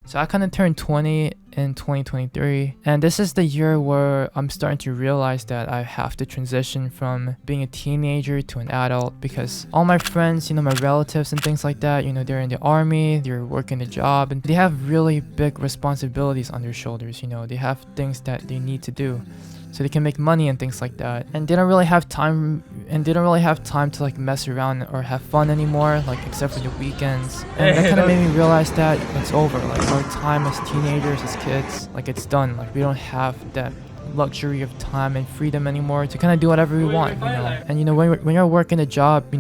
So I kind of turned 20 in 2023, and this is the year where I'm starting to realize that I have to transition from being a teenager to an adult, because all my friends, my relatives and things like that, they're in the army, they're working a job, and they have really big responsibilities on their shoulders. They have things that they need to do so they can make money and things like that, and they don't really have time to like mess around or have fun anymore, like except for the weekends. And that kind of made me realize that it's over. Like our time as teenagers, as kids, like it's done. Like we don't have that luxury of time and freedom anymore to kind of do whatever we want. And when you're working a job,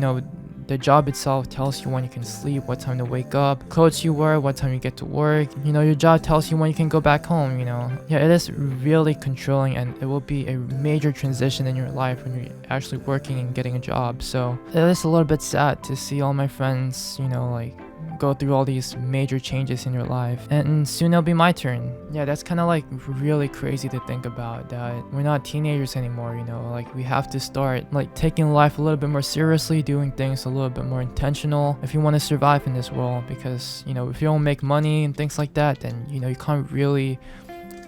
the job itself tells you when you can sleep, what time to wake up, clothes you wear, what time you get to work. Your job tells you when you can go back home. Yeah, it is really controlling, and it will be a major transition in your life when you're actually working and getting a job. So it is a little bit sad to see all my friends, like go through all these major changes in your life, and soon it'll be my turn. Yeah, that's kind of like really crazy to think about, that we're not teenagers anymore. Like we have to start like taking life a little bit more seriously, doing things a little bit more intentional if you want to survive in this world, because if you don't make money and things like that, then you can't really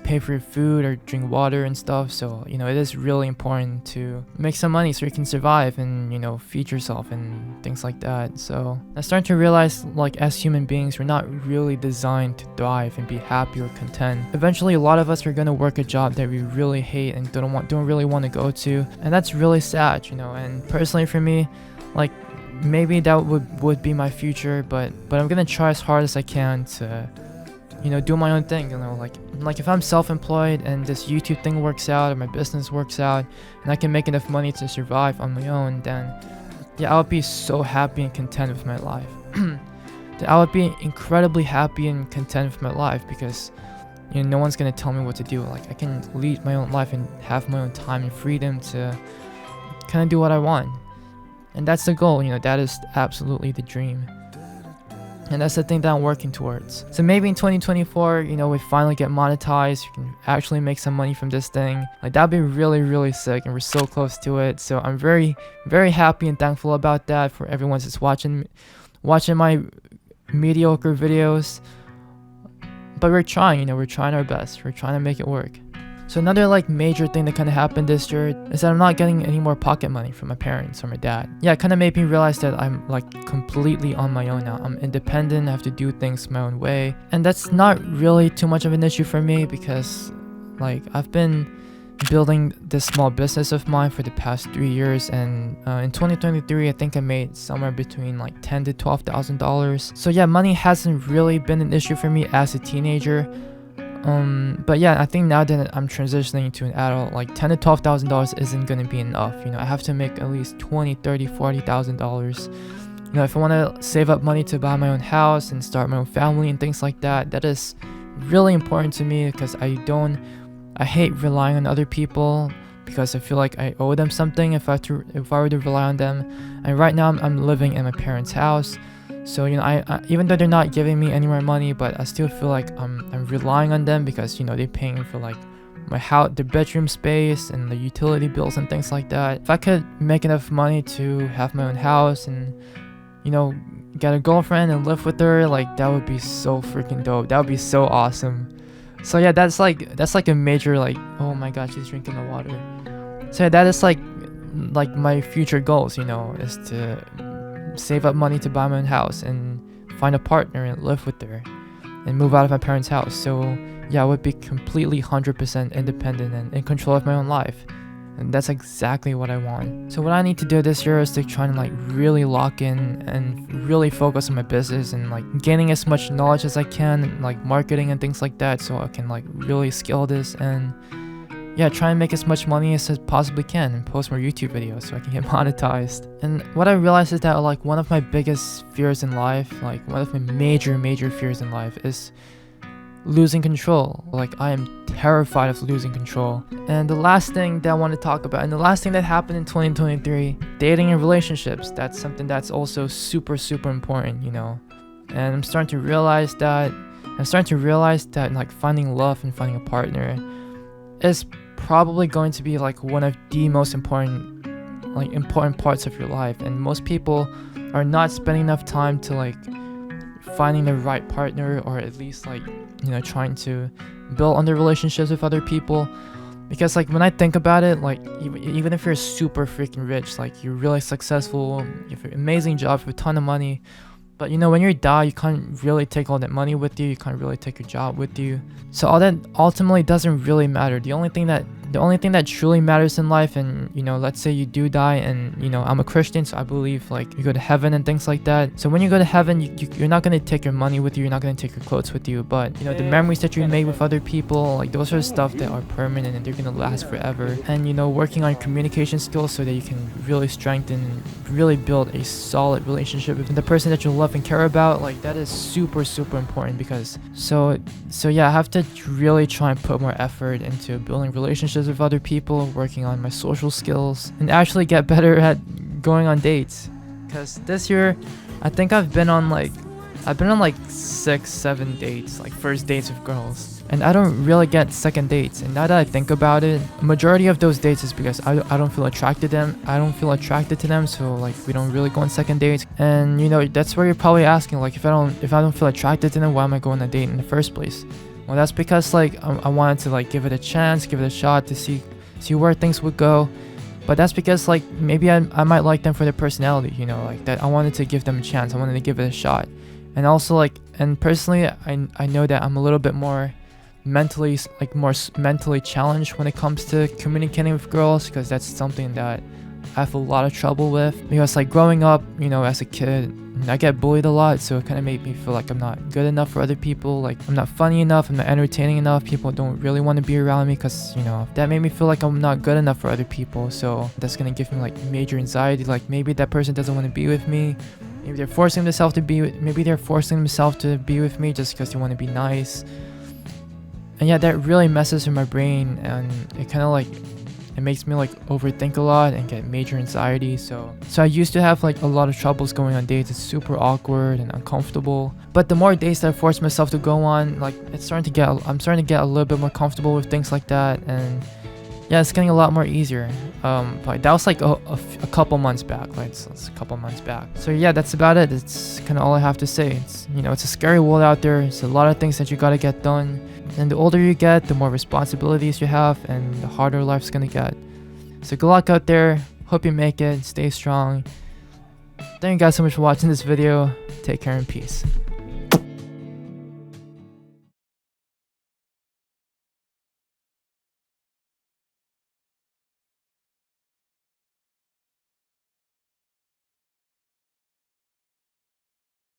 pay for your food or drink water and stuff. So it is really important to make some money so you can survive and feed yourself and things like that. So I'm starting to realize, like, as human beings, we're not really designed to thrive and be happy or content. Eventually a lot of us are going to work a job that we really hate and don't really want to go to, and that's really sad. And personally for me, like, maybe that would be my future, but I'm gonna try as hard as I can to do my own thing. Like if I'm self-employed and this YouTube thing works out, or my business works out, and I can make enough money to survive on my own, then yeah, I'll be so happy and content with my life. I would be incredibly happy and content with my life, because no one's gonna tell me what to do. Like I can lead my own life and have my own time and freedom to kind of do what I want, and that's the goal. That is absolutely the dream. And that's the thing that I'm working towards. So maybe in 2024, we finally get monetized. We can actually make some money from this thing. Like that'd be really, really sick, and we're so close to it. So I'm very, very happy and thankful about that for everyone that's watching my mediocre videos. But we're trying, we're trying our best. We're trying to make it work. So another like major thing that kind of happened this year is that I'm not getting any more pocket money from my parents or my dad. Yeah, it kind of made me realize that I'm like completely on my own now. I'm independent, I have to do things my own way. And that's not really too much of an issue for me, because like I've been building this small business of mine for the past 3 years, and in 2023 I think I made somewhere between like $10,000 to $12,000. So yeah, money hasn't really been an issue for me as a teenager. But yeah, I think now that I'm transitioning to an adult, like $10,000 to $12,000 isn't gonna be enough. I have to make at least $20,000, $30,000, $40,000. If I want to save up money to buy my own house and start my own family and things like that, that is really important to me, because I hate relying on other people, because I feel like I owe them something if I were to rely on them. And right now I'm living in my parents' house. So I even though they're not giving me any more money, but I still feel like I'm relying on them, because they're paying for like my house, the bedroom space, and the utility bills and things like that. If I could make enough money to have my own house and get a girlfriend and live with her, like that would be so freaking dope. That would be so awesome. So yeah, that's like a major, like, oh my gosh, she's drinking the water. So yeah, that is like my future goals, is to save up money to buy my own house and find a partner and live with her and move out of my parents' house. So yeah, I would be completely 100% independent and in control of my own life. And that's exactly what I want. So what I need to do this year is to try and like really lock in and really focus on my business, and like gaining as much knowledge as I can, like marketing and things like that, so I can like really scale this and yeah, try and make as much money as I possibly can and post more YouTube videos so I can get monetized. And what I realized is that like one of my biggest fears in life, like one of my major fears in life, is losing control. Like I am terrified of losing control. And the last thing that I want to talk about, and the last thing that happened in 2023, dating and relationships, that's something that's also super important, And I'm starting to realize that like finding love and finding a partner is probably going to be like one of the most important parts of your life. And most people are not spending enough time to like finding the right partner, or at least like, you know, trying to build on the relationships with other people. Because like when I think about it, like even if you're super freaking rich, like you're really successful, you have an amazing job, you have a ton of money, but you know, when you die, you can't really take all that money with you, you can't really take your job with you. So all that ultimately doesn't really matter. The only thing that truly matters in life, and you know, let's say you do die, and you know, I'm a Christian, so I believe like you go to heaven and things like that. So when you go to heaven, you're not going to take your money with you, you're not going to take your clothes with you, but you know, the memories that you made with other people, like those are stuff that are permanent and they're going to last forever. And you know, working on your communication skills so that you can really strengthen, really build a solid relationship with the person that you love and care about, like that is super important. Because so yeah, I have to really try and put more effort into building relationships with other people, working on my social skills, and actually get better at going on dates. Because this year I think I've been on like 6-7 dates, like first dates with girls, and I don't really get second dates. And now that I think about it, a majority of those dates is because I don't feel attracted to them, so like we don't really go on second dates. And you know, that's where you're probably asking, like, if I don't feel attracted to them, why am I going on a date in the first place? Well, that's because like I wanted to like give it a chance, give it a shot to see where things would go. But that's because like maybe I might like them for their personality, you know, like that I wanted to give them a chance, I wanted to give it a shot. And also like, and personally I know that I'm a little bit more mentally challenged when it comes to communicating with girls, because that's something that I have a lot of trouble with. Because like growing up, you know, as a kid, I get bullied a lot, so it kind of made me feel like I'm not good enough for other people, like I'm not funny enough, I'm not entertaining enough, people don't really want to be around me, because you know, that made me feel like I'm not good enough for other people. So that's gonna give me like major anxiety, like maybe that person doesn't want to be with me, maybe they're forcing themselves to be with me just because they want to be nice. And yeah, that really messes with my brain, and it kind of like, it makes me like overthink a lot and get major anxiety. So I used to have like a lot of troubles going on dates. It's super awkward and uncomfortable. But the more dates that I force myself to go on, like I'm starting to get a little bit more comfortable with things like that. And yeah, it's getting a lot more easier. But that was like a couple months back, like it's a couple months back. So yeah, that's about it. It's kind of all I have to say. It's, you know, it's a scary world out there. It's a lot of things that you gotta get done. And the older you get, the more responsibilities you have, and the harder life's gonna get. So good luck out there. Hope you make it. Stay strong. Thank you guys so much for watching this video. Take care and peace.